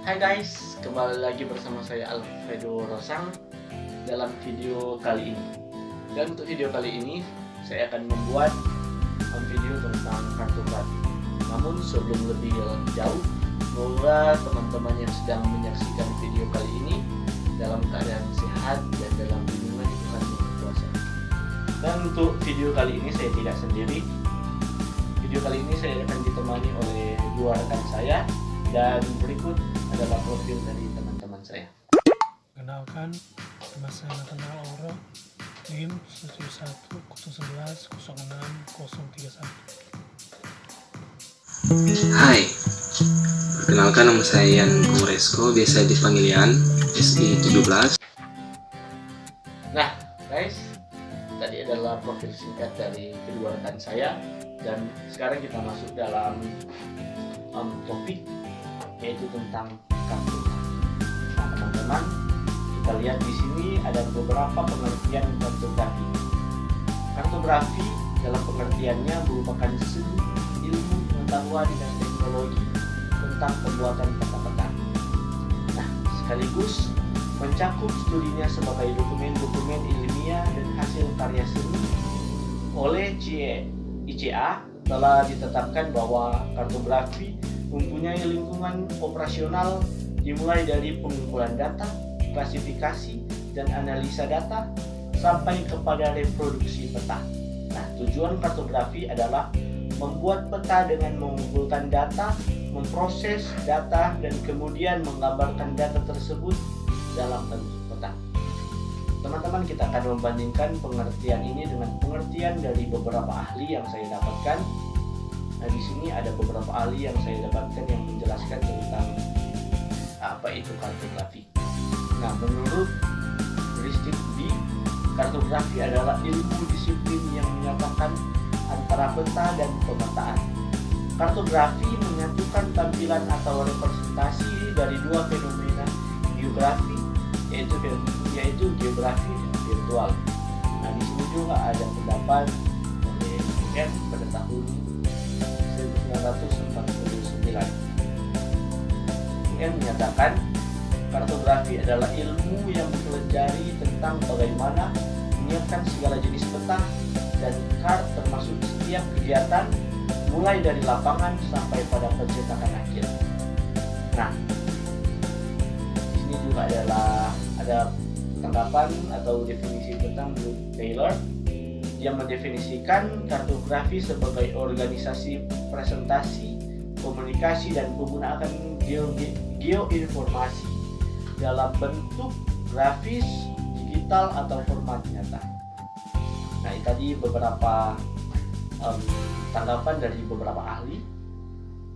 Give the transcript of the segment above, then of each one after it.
Hai guys, kembali lagi bersama saya Alfredo Rosang dalam video kali ini. Dan untuk video kali ini saya akan membuat video tentang kartografi. Namun sebelum lebih jauh, semoga teman-teman yang sedang menyaksikan video kali ini dalam keadaan sehat dan dalam lindungan Tuhan Yang Kuasa. Dan untuk video kali ini saya tidak sendiri. Video kali ini saya akan ditemani oleh dua rekan saya, dan berikut adalah profil dari teman-teman saya. Kenalkan, nama saya Nathanael Auro, NIM 11011063031. Hai, perkenalkan nama saya Yan Komoresko, biasa dipanggil Yan, SI 17. Nah guys, tadi adalah profil singkat dari kedua rekan saya, dan sekarang kita masuk dalam topik, yaitu tentang kartografi. Nah teman-teman, kita lihat di sini ada beberapa pengertian kartografi. Kartografi dalam pengertiannya merupakan seni ilmu pengetahuan dan teknologi tentang pembuatan peta-peta. Nah, sekaligus mencakup studinya sebagai dokumen-dokumen ilmiah dan hasil karya seni. Oleh ICA telah ditetapkan bahwa kartografi mempunyai lingkungan operasional dimulai dari pengumpulan data, klasifikasi, dan analisa data sampai kepada reproduksi peta. Nah, tujuan kartografi adalah membuat peta dengan mengumpulkan data, memproses data, dan kemudian menggambarkan data tersebut dalam bentuk peta. Teman-teman, kita akan membandingkan pengertian ini dengan pengertian dari beberapa ahli yang saya dapatkan. Nah, di sini ada beberapa ahli yang saya dapatkan yang menjelaskan tentang apa itu kartografi. Nah, menurut Christine B, kartografi adalah ilmu disiplin yang menyatukan antara peta dan pemetaan. Kartografi menyatukan tampilan atau representasi dari dua fenomena geografi, yaitu geografi dan virtual. Nah, di sini juga ada pendapat oleh Ken pada tahun 1949. Ken menyatakan kartografi adalah ilmu yang mempelajari tentang bagaimana menyiapkan segala jenis peta dan kart, termasuk setiap kegiatan mulai dari lapangan sampai pada pencetakan akhir. Nah, di sini juga ada tanggapan atau definisi tentang Blue Taylor yang mendefinisikan kartografi sebagai organisasi presentasi, komunikasi, dan penggunaan geoinformasi dalam bentuk grafis, digital, atau format nyata. Nah, ini tadi beberapa tanggapan dari beberapa ahli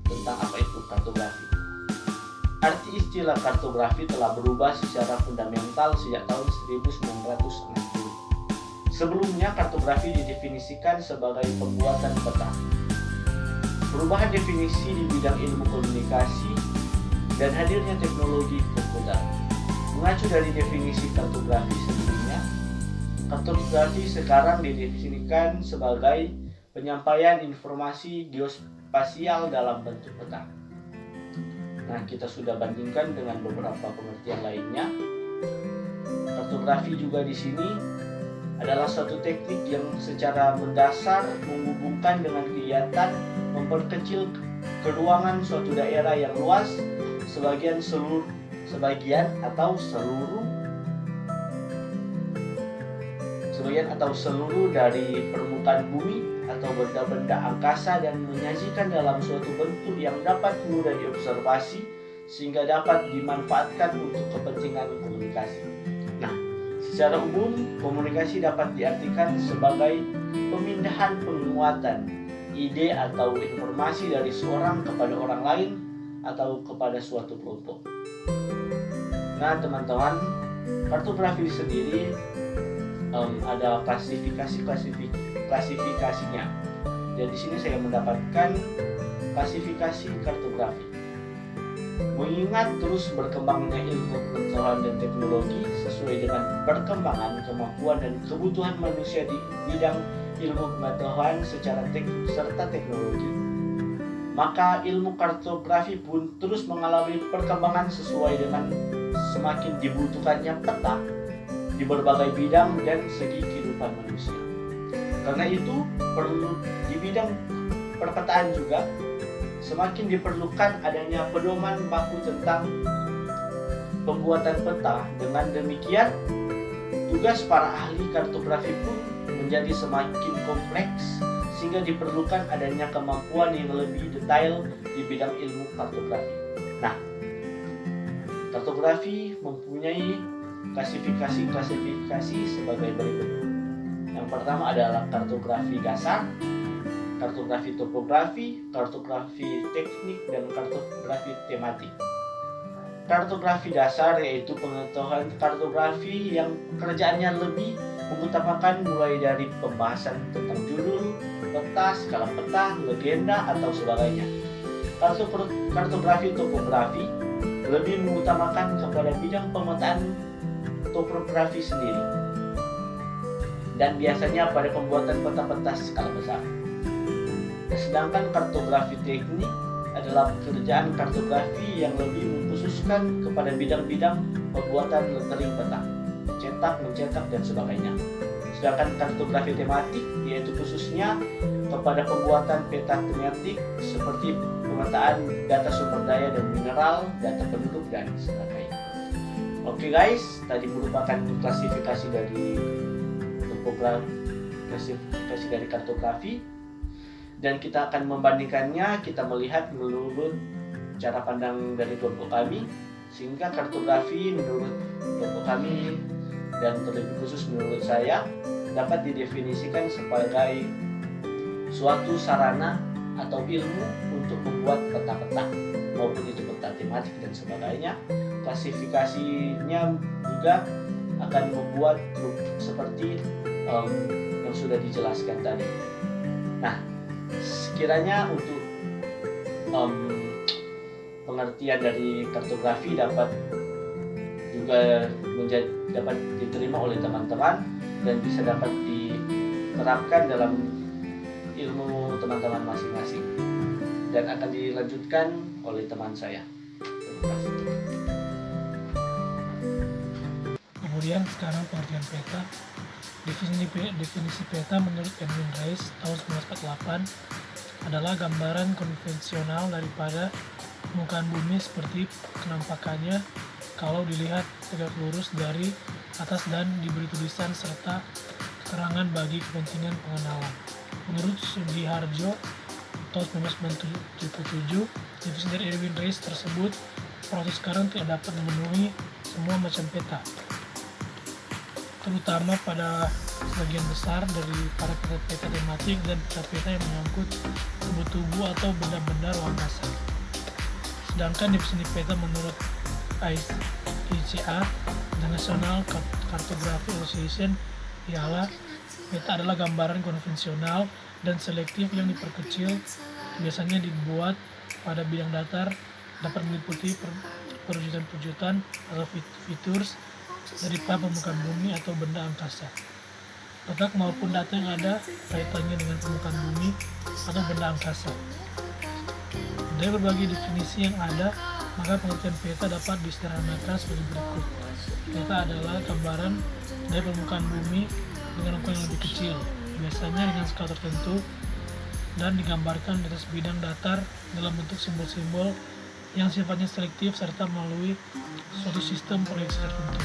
tentang apa itu kartografi. Arti istilah kartografi telah berubah secara fundamental sejak tahun 1960. Sebelumnya, kartografi didefinisikan sebagai pembuatan peta. Perubahan definisi di bidang ilmu komunikasi dan hadirnya teknologi komputer. Mengacu dari definisi kartografi sebelumnya, kartografi sekarang didefinisikan sebagai penyampaian informasi geospasial dalam bentuk peta. Nah, kita sudah bandingkan dengan beberapa pengertian lainnya. Kartografi juga di sini adalah suatu teknik yang secara mendasar menghubungkan dengan kegiatan memperkecil keruangan suatu daerah yang luas sebagian atau seluruh dari permukaan bumi atau benda-benda angkasa, dan menyajikan dalam suatu bentuk yang dapat mudah diobservasi sehingga dapat dimanfaatkan untuk kepentingan komunikasi. Nah, secara umum, komunikasi dapat diartikan sebagai pemindahan penguatan ide atau informasi dari seorang kepada orang lain atau kepada suatu kelompok. Nah, teman-teman, kartografi sendiri ada klasifikasinya. Dan di sini saya mendapatkan klasifikasi kartografi. Mengingat terus berkembangnya ilmu pengetahuan dan teknologi sesuai dengan perkembangan kemampuan dan kebutuhan manusia di bidang ilmu pengetahuan serta teknologi, maka ilmu kartografi pun terus mengalami perkembangan sesuai dengan semakin dibutuhkannya peta di berbagai bidang dan segi kehidupan manusia. Karena itu, perlu di bidang perpetaan juga semakin diperlukan adanya pedoman baku tentang pembuatan peta. Dengan demikian, tugas para ahli kartografi pun menjadi semakin kompleks, sehingga diperlukan adanya kemampuan yang lebih detail di bidang ilmu kartografi. Nah, kartografi mempunyai klasifikasi sebagai berikut. Yang pertama adalah kartografi dasar, kartografi topografi, kartografi teknik, dan kartografi tematik. Kartografi dasar yaitu pengetahuan kartografi yang kerjaannya lebih mengutamakan mulai dari pembahasan tentang judul, peta, skala peta, legenda, atau sebagainya. Kartografi topografi lebih mengutamakan kepada bidang pemetaan topografi sendiri, dan biasanya pada pembuatan peta-peta skala besar. Sedangkan kartografi teknik adalah pekerjaan kartografi yang lebih mengkhususkan kepada bidang-bidang pembuatan lettering peta, cetak, mencetak, dan sebagainya. Sedangkan kartografi tematik yaitu khususnya kepada pembuatan peta tematik seperti pemetaan data sumber daya dan mineral, data penduduk, dan sebagainya. Oke guys, tadi merupakan klasifikasi dari topografi, klasifikasi dari kartografi. Dan kita akan membandingkannya, kita melihat menurut cara pandang dari kelompok kami, sehingga kartografi menurut kelompok kami dan terlebih khusus menurut saya dapat didefinisikan sebagai suatu sarana atau ilmu untuk membuat peta-peta, maupun itu peta tematik dan sebagainya. Klasifikasinya juga akan membuat grup seperti yang sudah dijelaskan tadi. Nah, sekiranya untuk pengertian dari kartografi dapat juga dapat diterima oleh teman-teman dan bisa dapat diterapkan dalam ilmu teman-teman masing-masing, dan akan dilanjutkan oleh teman saya. Terima kasih. Kemudian sekarang pengertian peta. Definisi peta menurut Edwin Reis tahun 1948 adalah gambaran konvensional daripada permukaan bumi seperti penampakannya kalau dilihat tegak lurus dari atas dan diberi tulisan serta keterangan bagi kepentingan pengenalan. Menurut Sudiharjo tahun 1997, definisi dari Edwin Reis tersebut proses sekarang tidak dapat memenuhi semua macam peta, terutama pada sebagian besar dari para peta tematik dan peta-peta yang menyangkut tubuh-tubuh atau benda-benda ruang angkasa. Sedangkan definisi peta menurut ICA, The National Cartography Association, ialah peta adalah gambaran konvensional dan selektif yang diperkecil, biasanya dibuat pada bidang datar, dapat meliputi perwujudan atau features dari permukaan bumi atau benda angkasa. Letak maupun data yang ada kaitannya dengan permukaan bumi atau benda angkasa. Dari berbagai definisi yang ada, maka pengertian peta dapat disederhanakan sebagai berikut. Peta adalah gambaran dari permukaan bumi dengan ukuran yang lebih kecil, biasanya dengan skala tertentu, dan digambarkan di atas bidang datar dalam bentuk simbol-simbol yang sifatnya selektif serta melalui suatu sistem proyeksi tertentu.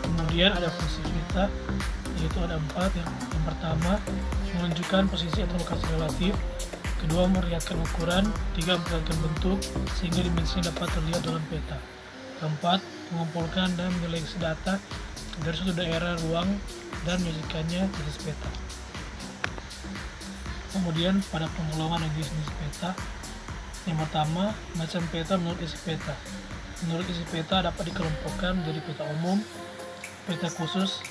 Kemudian ada fungsi peta, yaitu ada 4. Yang pertama, menunjukkan posisi atau lokasi relatif. Kedua, meriatkan ukuran. 3, memperlihatkan bentuk sehingga dimensinya dapat terlihat dalam peta. Keempat, mengumpulkan dan menyeleksi data dari suatu daerah ruang dan menyajikannya di atas peta. Kemudian pada penggolongan dan jenis peta, yang pertama, macam peta menurut isi peta. Menurut isi peta dapat dikelompokkan menjadi peta umum, peta khusus,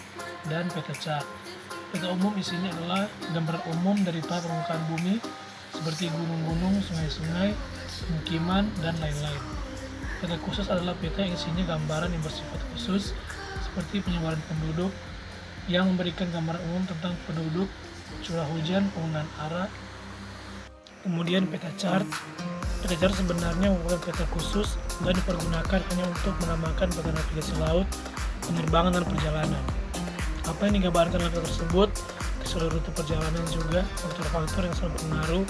dan peta chart. Peta umum isinya adalah gambaran umum dari permukaan bumi seperti gunung-gunung, sungai-sungai, pemukiman, dan lain-lain. Peta khusus adalah peta yang isinya gambaran yang bersifat khusus seperti penyebaran penduduk yang memberikan gambaran umum tentang penduduk, curah hujan, penggunaan Kemudian peta chart. Peta chart sebenarnya merupakan peta khusus dan dipergunakan hanya untuk menambahkan peta navigasi laut, penerbangan dan perjalanan. Apa yang digambarkan dalam peta tersebut, keseluruhan rute perjalanan juga faktor-faktor yang sangat berpengaruh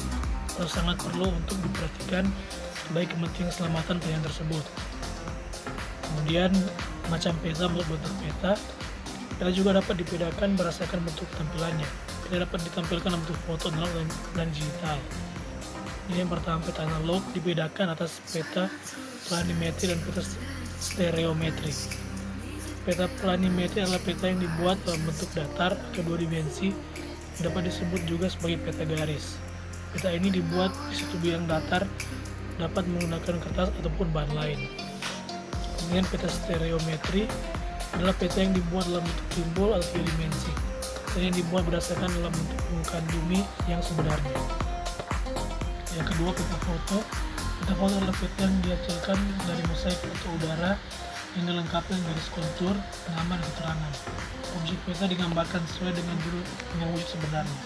atau sangat perlu untuk diperhatikan baik kepentingan keselamatan perjalanan tersebut. Kemudian macam peta bentuk peta. Peta juga dapat dibedakan berdasarkan bentuk tampilannya. Peta dapat ditampilkan dalam bentuk foto analog dan digital. Ini yang pertama, peta analog dibedakan atas peta planimetri dan peta stereometri. Peta planimetri adalah peta yang dibuat dalam bentuk datar atau dua dimensi, yang dapat disebut juga sebagai peta garis. Peta ini dibuat di satu bidang datar, dapat menggunakan kertas ataupun bahan lain. Kemudian peta stereometri adalah peta yang dibuat dalam bentuk simbol atau tiga dimensi, dan yang dibuat berdasarkan dalam bentuk permukaan bumi yang sebenarnya. Yang kedua, peta foto. Peta foto adalah peta yang dihasilkan dari mosaik foto udara yang dilengkapi dengan garis kontur, nama, dan keterangan. Objek peta digambarkan sesuai dengan wujud sebenarnya.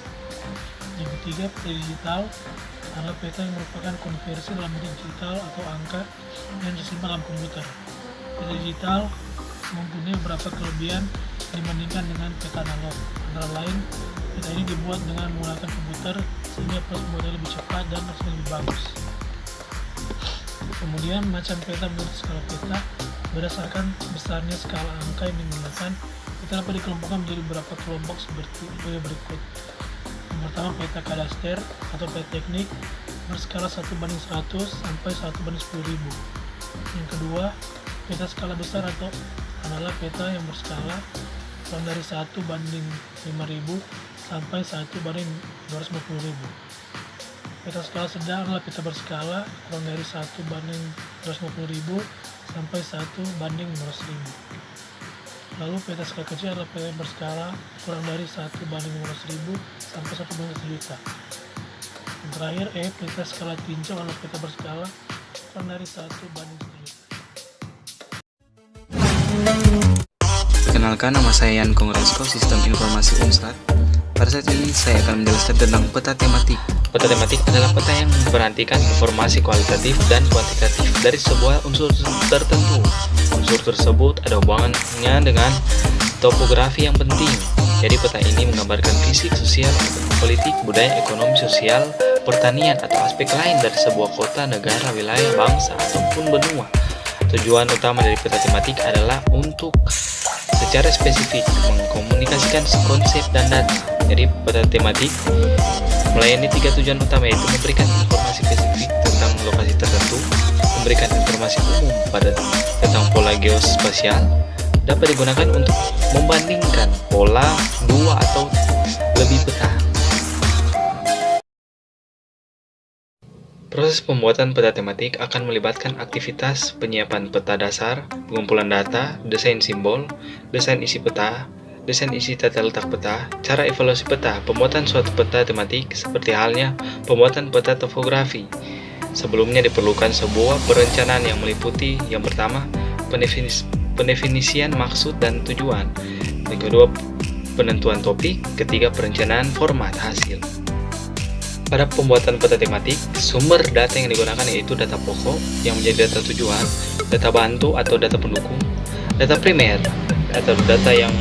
Yang ketiga, peta digital adalah peta yang merupakan konversi dalam bentuk digital atau angka yang disimpan dalam komputer. Peta digital mempunyai beberapa kelebihan dibandingkan dengan peta analog. Antara lain, peta ini dibuat dengan menggunakan komputer sehingga proses pembuatannya lebih cepat dan hasilnya lebih bagus. Kemudian macam peta menurut skala peta berdasarkan besarnya skala angka yang digunakan. Peta dapat dikelompokkan menjadi beberapa kelompok seperti berikut. Yang pertama, peta kadaster atau peta teknik berskala 1:100 sampai 1:10.000. Yang kedua, peta skala besar atau adalah peta yang berskala dari 1:5.000 sampai 1:250.000. Peta skala sedang adalah peta berskala dari 1:250.000 sampai 1:500.000. Lalu peta skala kecil adalah peta yang berskala kurang dari 1:500.000 sampai 1:1 juta. Yang terakhir, peta skala tinjau adalah peta berskala kurang dari 1:1 juta. Perkenalkan, nama saya Yan Kongresko, Sistem Informasi Unstat. Pada saat ini saya akan menjelaskan tentang peta tematik. Peta tematik adalah peta yang memperhatikan informasi kualitatif dan kuantitatif dari sebuah unsur tertentu. Unsur tersebut ada hubungannya dengan topografi yang penting. Jadi peta ini menggambarkan fisik, sosial, politik, budaya, ekonomi, sosial, pertanian, atau aspek lain dari sebuah kota, negara, wilayah, bangsa, ataupun benua. Tujuan utama dari peta tematik adalah untuk secara spesifik mengkomunikasikan konsep dan data. Jadi peta tematik melayani 3 tujuan utama, yaitu memberikan informasi spesifik tentang lokasi tertentu, memberikan informasi umum tentang pola geospasial, dapat digunakan untuk membandingkan pola 2 atau lebih peta. Proses pembuatan peta tematik akan melibatkan aktivitas penyiapan peta dasar, pengumpulan data, desain simbol, desain isi peta, desain isi tata letak peta, cara evaluasi peta, pembuatan suatu peta tematik, seperti halnya pembuatan peta topografi. Sebelumnya diperlukan sebuah perencanaan yang meliputi, yang pertama, pendefinisian maksud dan tujuan, yang kedua, penentuan topik, ketiga, perencanaan format hasil. Pada pembuatan peta tematik, sumber data yang digunakan yaitu data pokok yang menjadi data tujuan, data bantu atau data pendukung, data primer atau data yang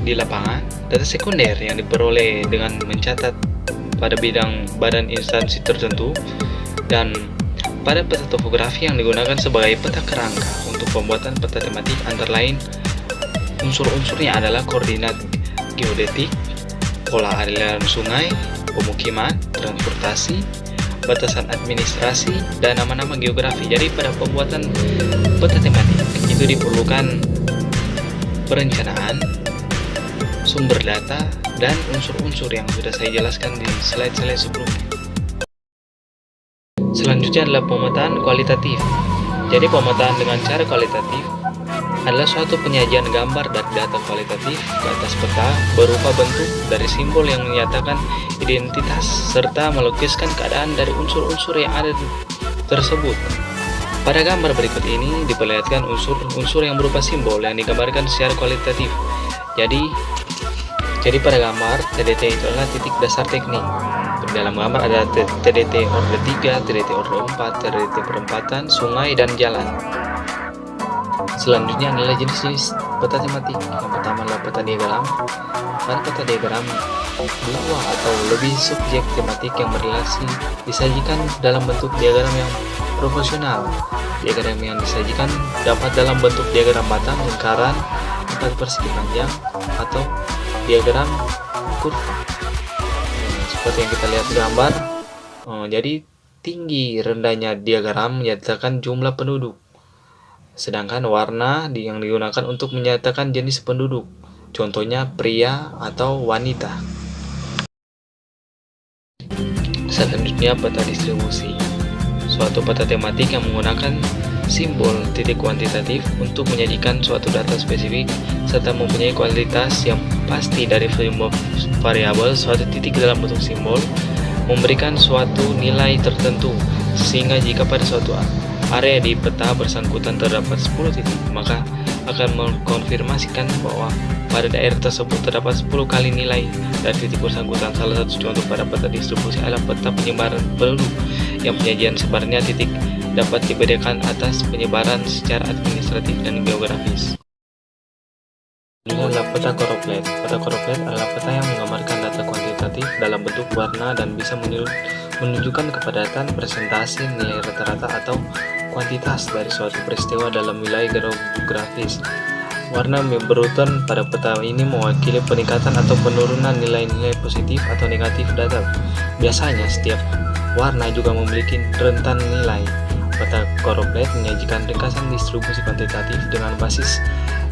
di lapangan, data sekunder yang diperoleh dengan mencatat pada bidang badan instansi tertentu, dan pada peta topografi yang digunakan sebagai peta kerangka. Untuk pembuatan peta tematik antara lain unsur-unsurnya adalah koordinat geodetik, pola aliran sungai, pemukiman, transportasi, batasan administrasi, dan nama-nama geografi. Jadi pada pembuatan peta tematik itu diperlukan perencanaan, sumber data, dan unsur-unsur yang sudah saya jelaskan di slide-slide sebelumnya. Selanjutnya adalah pemetaan kualitatif. Jadi pemetaan dengan cara kualitatif adalah suatu penyajian gambar dari data kualitatif ke atas peta berupa bentuk dari simbol yang menyatakan identitas serta melukiskan keadaan dari unsur-unsur yang ada tersebut. Pada gambar berikut ini diperlihatkan unsur-unsur yang berupa simbol yang digambarkan secara kualitatif. Jadi pada gambar TDT itu adalah titik dasar teknik. Dalam gambar ada TDT orde 3, TDT orde 4, TDT perempatan, sungai, dan jalan. Selanjutnya adalah jenis-jenis peta tematik. Yang pertama adalah peta diagram. Pada peta diagram, dua atau lebih subjek tematik yang berrelasi disajikan dalam bentuk diagram yang proporsional. Diagram yang disajikan dapat dalam bentuk diagram batang, lingkaran, 4 persegi panjang, atau diagram kurva. Seperti yang kita lihat di gambar, jadi tinggi rendahnya diagram menyatakan jumlah penduduk, sedangkan warna yang digunakan untuk menyatakan jenis penduduk, contohnya pria atau wanita. Selanjutnya peta distribusi, suatu peta tematik yang menggunakan simbol titik kuantitatif untuk menyajikan suatu data spesifik serta mempunyai kualitas yang pasti dari variabel suatu titik dalam bentuk simbol memberikan suatu nilai tertentu, sehingga jika pada suatu area di peta bersangkutan terdapat 10 titik, maka akan mengkonfirmasikan bahwa pada daerah tersebut terdapat 10 kali nilai dari titik bersangkutan. Salah satu contoh pada peta distribusi adalah peta penyebaran penduduk yang penyajian sebarnya titik dapat dibedakan atas penyebaran secara administratif dan geografis. Ini adalah peta koroplet. Peta koroplet adalah peta yang menggambarkan data kuantitatif dalam bentuk warna dan bisa menunjukkan kepadatan presentasi nilai rata-rata atau kuantitas dari suatu peristiwa dalam wilayah geografis. Warna berurutan pada peta ini mewakili peningkatan atau penurunan nilai-nilai positif atau negatif data. Biasanya setiap warna juga memiliki rentan nilai. Peta koroplet menyajikan ringkasan distribusi kuantitatif dengan basis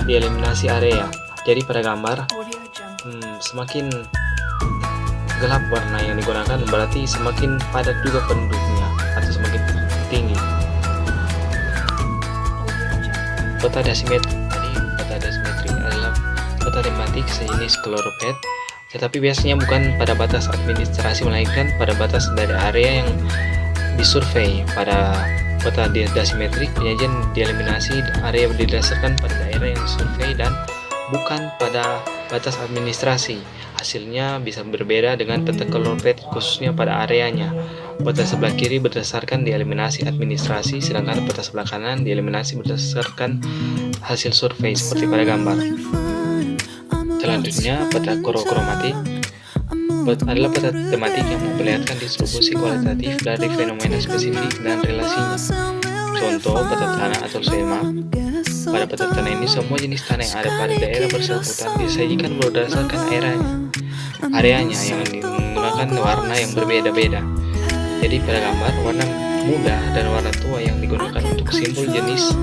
dieliminasi area. Jadi pada gambar, semakin gelap warna yang digunakan berarti semakin padat juga penduduknya atau semakin tinggi. Peta dasimetri. Peta dasimetri adalah peta tematik sejenis kloroplet, tetapi biasanya bukan pada batas administrasi melainkan pada batas dari area yang disurvei. Pada peta dasimetrik, penyajian dieliminasi area didasarkan pada daerah yang disurvei dan bukan pada batas administrasi. Hasilnya bisa berbeda dengan peta kloroplet khususnya pada areanya. Peta sebelah kiri berdasarkan dieliminasi administrasi, sedangkan peta sebelah kanan dieliminasi berdasarkan hasil survei seperti pada gambar. Selanjutnya peta kromatik adalah peta tematik yang memperlihatkan distribusi kualitatif dari fenomena spesifik dan relasinya. Contoh peta tanah atau soil map. Pada peta tanah ini semua jenis tanah yang ada pada daerah bersangkutan disajikan berdasarkan areanya yang menggunakan warna yang berbeda-beda. Jadi pada gambar, warna muda dan warna tua yang digunakan untuk simbol jenis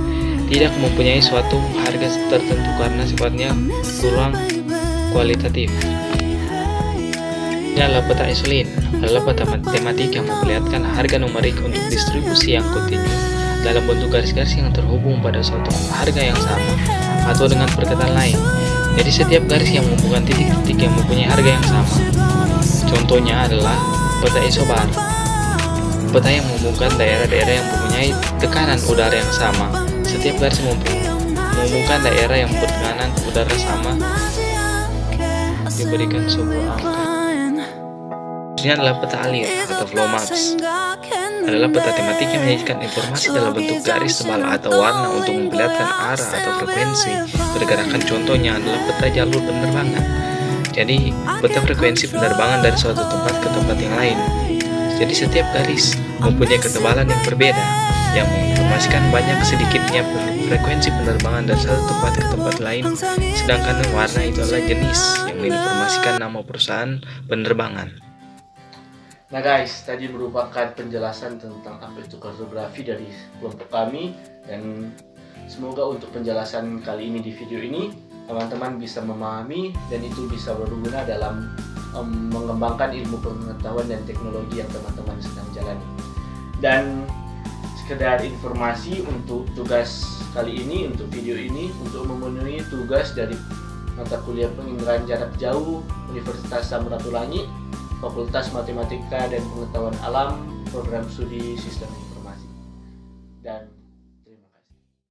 tidak mempunyai suatu harga tertentu karena sifatnya kurang kualitatif. Ini adalah peta insulin, adalah peta tematik yang memperlihatkan harga numerik untuk distribusi yang kontinu dalam bentuk garis-garis yang terhubung pada suatu harga yang sama atau dengan perkataan lain. Jadi setiap garis yang menghubungkan titik-titik yang mempunyai harga yang sama. Contohnya adalah peta isobar, peta yang menghubungkan daerah-daerah yang mempunyai tekanan udara yang sama. Setiap garis menghubungkan daerah yang bertekanan udara sama diberikan sebuah angka. Ini adalah peta alir atau flow maps, adalah peta tematik yang menyajikan informasi dalam bentuk garis tebal atau warna untuk memperlihatkan arah atau frekuensi pergerakan. Contohnya adalah peta jalur penerbangan. Jadi peta frekuensi penerbangan dari suatu tempat ke tempat yang lain. Jadi setiap garis mempunyai ketebalan yang berbeda yang menginformasikan banyak sedikitnya frekuensi penerbangan dari satu tempat ke tempat lain, sedangkan warna itu adalah jenis yang menginformasikan nama perusahaan penerbangan. Nah guys, tadi merupakan penjelasan tentang apa itu kartografi dari kelompok kami, dan semoga untuk penjelasan kali ini di video ini teman-teman bisa memahami dan itu bisa berguna dalam mengembangkan ilmu pengetahuan dan teknologi yang teman-teman sedang jalani. Dan sekedar informasi untuk tugas kali ini, untuk video ini, untuk memenuhi tugas dari mata kuliah penginderaan jarak jauh Universitas Samratulangi, Fakultas Matematika dan Pengetahuan Alam, Program Studi Sistem Informasi. Dan